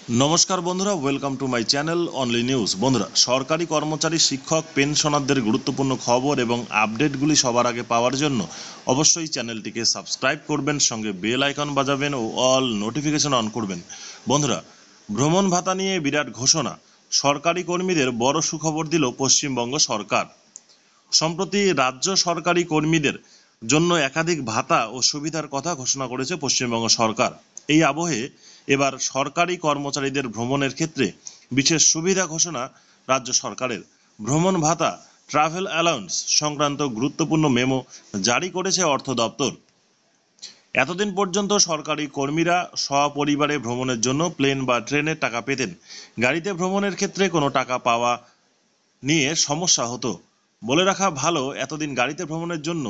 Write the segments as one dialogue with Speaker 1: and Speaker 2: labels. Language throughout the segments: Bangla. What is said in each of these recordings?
Speaker 1: নমস্কার বন্ধুরা, welcome to my channel only news. বন্ধুরা, সরকারি কর্মচারী, শিক্ষক, পেনশনারদের গুরুত্বপূর্ণ খবর এবং আপডেটগুলি সবার আগে পাওয়ার জন্য অবশ্যই চ্যানেলটিকে সাবস্ক্রাইব করবেন, সঙ্গে বেল আইকন বাজাবেন ও অল নোটিফিকেশন অন করবেন। বন্ধুরা, ভ্রমণ ভাতা নিয়ে বিরাট ঘোষণা। সরকারি কর্মীদের বড় সুখবর দিল পশ্চিমবঙ্গ সরকার। সম্প্রতি রাজ্য সরকারি কর্মীদের জন্য একাধিক ভাতা ও সুবিধার কথা ঘোষণা করেছে পশ্চিমবঙ্গ সরকার। এই আবহে এবার সরকারি কর্মচারীদের ভ্রমণের ক্ষেত্রে বিশেষ সুবিধা ঘোষণা রাজ্য সরকারের। ভ্রমণ ভাতা, ট্রাভেল অ্যালাউন্স সংক্রান্ত গুরুত্বপূর্ণ মেমো জারি করেছে অর্থ দপ্তর। এতদিন পর্যন্ত সরকারি কর্মীরা সপরিবারে ভ্রমণের জন্য প্লেন বা ট্রেনের টাকা পেতেন। গাড়িতে ভ্রমণের ক্ষেত্রে কোনো টাকা পাওয়া নিয়ে সমস্যা হতো। বলে রাখা ভালো, এতদিন গাড়িতে ভ্রমণের জন্য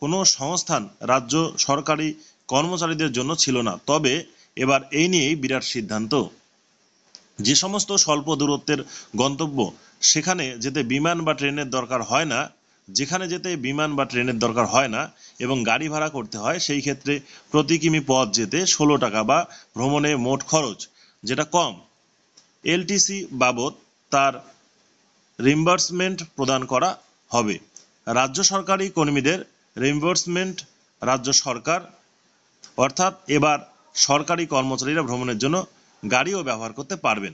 Speaker 1: কোনো সংস্থান রাজ্য সরকারি কর্মচারীদের জন্য ছিল না। তবে এবার এই নিয়েই বিরাট সিদ্ধান্ত। যে সমস্ত স্বল্প দূরত্বের গন্তব্য, সেখানে যেতে বিমান বা ট্রেনের দরকার হয় না, যেখানে যেতে বিমান বা ট্রেনের দরকার হয় না এবং গাড়ি ভাড়া করতে হয়, সেই ক্ষেত্রে প্রতি কিমি পথ যেতে 16 টাকা বা ভ্রমণে মোট খরচ যেটা কম এলটিসি বাবদ তার রিম্বার্সমেন্ট প্রদান করা হবে। রাজ্য সরকারি কর্মীদের রিম্বার্সমেন্ট রাজ্য সরকার, অর্থাৎ এবার সরকারি কর্মচারীরা ভ্রমণের জন্য গাড়িও ব্যবহার করতে পারবেন।